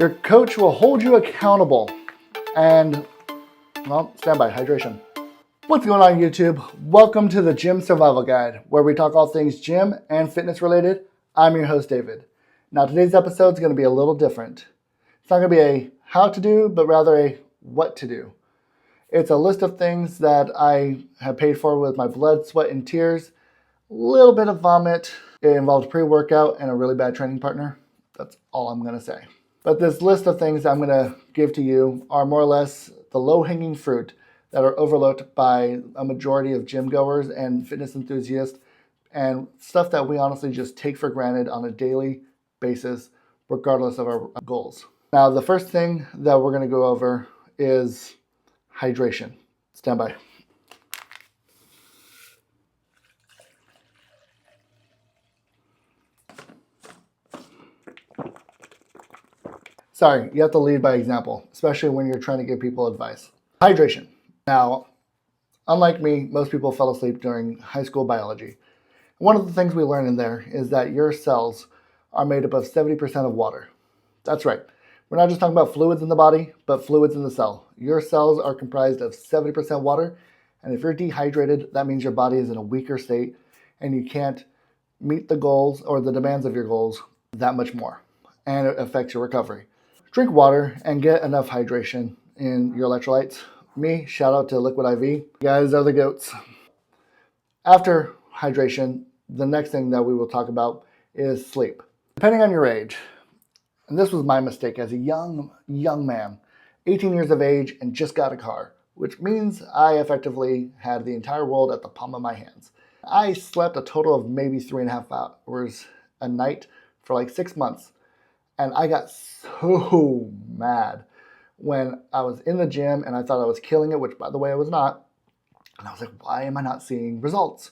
Your coach will hold you accountable. And, well, stand by, hydration. What's going on YouTube? Welcome to the Gym Survival Guide, where we talk all things gym and fitness related. I'm your host, David. Now today's episode is going to be a little different. It's not going to be a how to do, but rather a what to do. It's a list of things that I have paid for with my blood, sweat, and tears. A little bit of vomit. It involved pre-workout and a really bad training partner. That's all I'm going to say. But this list of things I'm going to give to you are more or less the low-hanging fruit that are overlooked by a majority of gym goers and fitness enthusiasts, and stuff that we honestly just take for granted on a daily basis, regardless of our goals. Now, the first thing that we're going to go over is hydration. Stand by. Sorry, you have to lead by example, especially when you're trying to give people advice. Hydration. Now, unlike me, most people fell asleep during high school biology. One of the things we learn in there is that your cells are made up of 70% of water. That's right. We're not just talking about fluids in the body, but fluids in the cell. Your cells are comprised of 70% water, and if you're dehydrated, that means your body is in a weaker state, and you can't meet the goals or the demands of your goals that much more, and it affects your recovery. Drink water and get enough hydration in your electrolytes. Me, shout out to Liquid IV. You guys are the goats. After hydration, the next thing that we will talk about is sleep. Depending on your age, and this was my mistake as a young man, 18 years of age and just got a car, which means I effectively had the entire world at the palm of my hands. I slept a total of maybe 3.5 hours a night for like 6 months. And I got so mad when I was in the gym and I thought I was killing it, which by the way, I was not. And I was like, why am I not seeing results?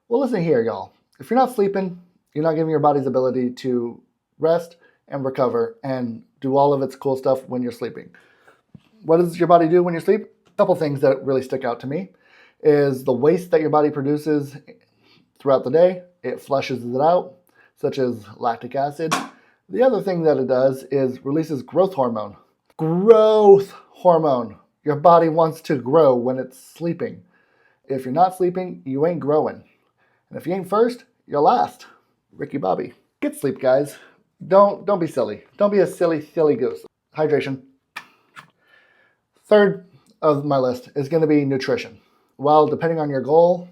Well, listen here, y'all. If you're not sleeping, you're not giving your body's ability to rest and recover and do all of its cool stuff when you're sleeping. What does your body do when you sleep? A couple things that really stick out to me is the waste that your body produces throughout the day. It flushes it out, such as lactic acid. The other thing that it does is releases growth hormone. Growth hormone. Your body wants to grow when it's sleeping. If you're not sleeping, you ain't growing. And if you ain't first, you're last. Ricky Bobby. Get sleep, guys. Don't be silly. Don't be a silly goose. Hydration. Third of my list is going to be nutrition. Well, depending on your goal,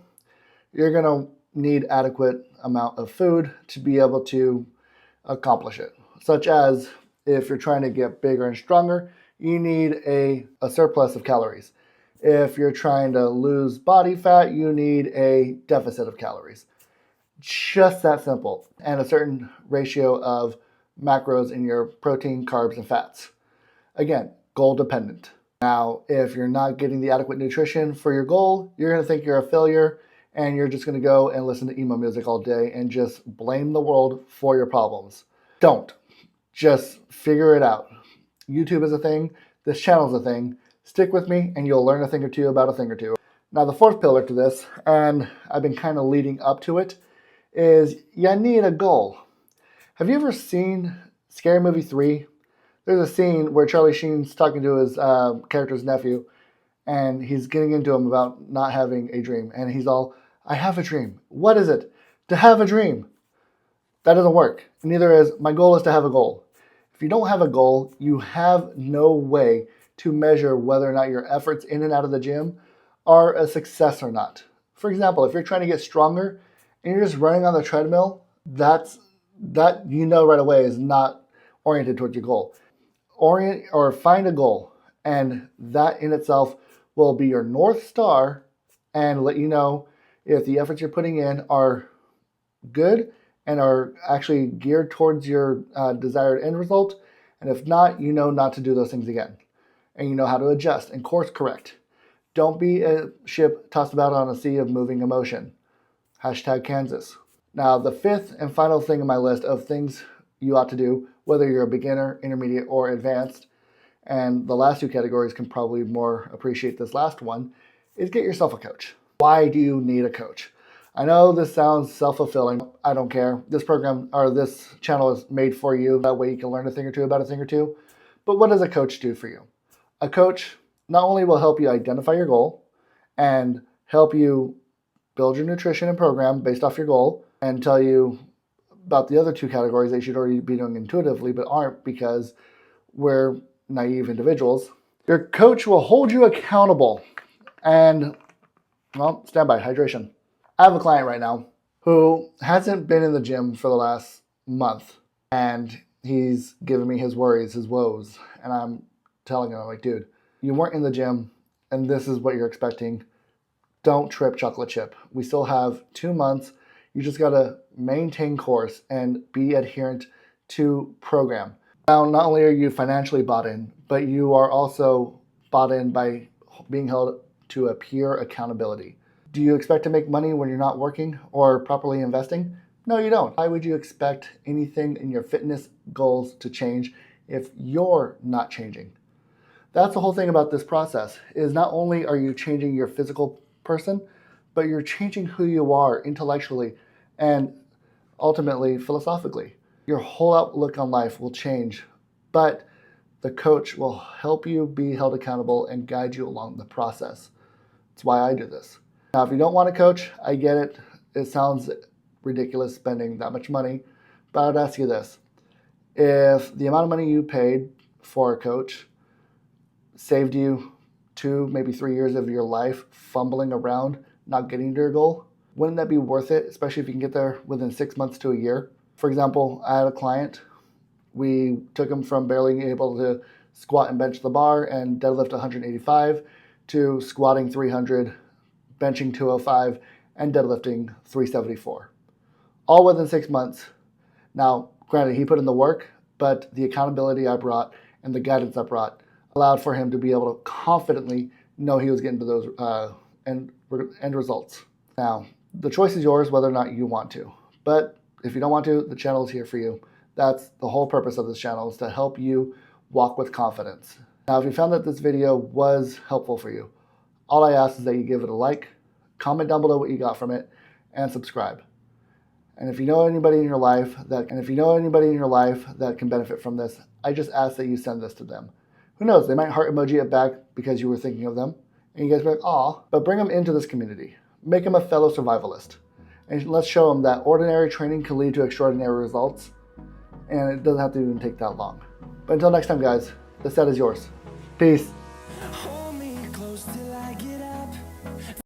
you're going to need adequate amount of food to be able to accomplish it. Such as if you're trying to get bigger and stronger, you need a surplus of calories. If you're trying to lose body fat, you need a deficit of calories. Just that simple. And a certain ratio of macros in your protein, carbs, and fats. Again, goal dependent. Now, if you're not getting the adequate nutrition for your goal, you're going to think you're a failure and you're just going to go and listen to emo music all day and just blame the world for your problems. Don't. Just figure it out. YouTube is a thing. This channel is a thing. Stick with me and you'll learn a thing or two about a thing or two. Now, the fourth pillar to this, and I've been kind of leading up to it, is you need a goal. Have you ever seen Scary Movie 3? There's a scene where Charlie Sheen's talking to his character's nephew, and he's getting into him about not having a dream. And he's all, I have a dream. What is it? To have a dream. That doesn't work. Neither is, my goal is to have a goal. If you don't have a goal, you have no way to measure whether or not your efforts in and out of the gym are a success or not. For example, if you're trying to get stronger and you're just running on the treadmill, that you know right away is not oriented towards your goal. Find a goal, and that in itself will be your North Star and let you know if the efforts you're putting in are good and are actually geared towards your desired end result. And if not, you know not to do those things again. And you know how to adjust and course correct. Don't be a ship tossed about on a sea of moving emotion. Hashtag Kansas. Now, the fifth and final thing on my list of things you ought to do, whether you're a beginner, intermediate, or advanced, and the last two categories can probably more appreciate this last one, is get yourself a coach. Why do you need a coach? I know this sounds self-fulfilling. I don't care. This program or this channel is made for you. That way you can learn a thing or two about a thing or two. But what does a coach do for you? A coach not only will help you identify your goal and help you build your nutrition and program based off your goal and tell you about the other two categories that you should already be doing intuitively but aren't because we're naive individuals. Your coach will hold you accountable and, well, stand by, hydration. I have a client right now who hasn't been in the gym for the last month, and he's giving me his worries, his woes, and I'm telling him, I'm like, dude, you weren't in the gym, and this is what you're expecting. Don't trip chocolate chip. We still have 2 months. You just gotta maintain course and be adherent to program. Now, not only are you financially bought in, but you are also bought in by being held to a peer accountability. Do you expect to make money when you're not working or properly investing? No, you don't. Why would you expect anything in your fitness goals to change if you're not changing? That's the whole thing about this process, is not only are you changing your physical person, but you're changing who you are intellectually and ultimately philosophically. Your whole outlook on life will change, but the coach will help you be held accountable and guide you along the process. That's why I do this. Now, if you don't want a coach, I get it. It sounds ridiculous spending that much money, but I'd ask you this. If the amount of money you paid for a coach saved you 2, maybe 3 years of your life fumbling around, not getting to your goal, wouldn't that be worth it, especially if you can get there within 6 months to a year? For example, I had a client. We took him from barely able to squat and bench the bar and deadlift 185 to squatting 300, benching 205, and deadlifting 374. All within 6 months. Now, granted, he put in the work, but the accountability I brought and the guidance I brought allowed for him to be able to confidently know he was getting to those end results. Now, the choice is yours whether or not you want to. But if you don't want to, the channel is here for you. That's the whole purpose of this channel, is to help you walk with confidence. Now, if you found that this video was helpful for you, all I ask is that you give it a like, comment down below what you got from it, and subscribe. And if you know anybody in your life that can benefit from this, I just ask that you send this to them. Who knows, they might heart emoji it back because you were thinking of them, and you guys be like, aw, but bring them into this community. Make them a fellow survivalist. And let's show them that ordinary training can lead to extraordinary results, and it doesn't have to even take that long. But until next time, guys, the set is yours. Peace.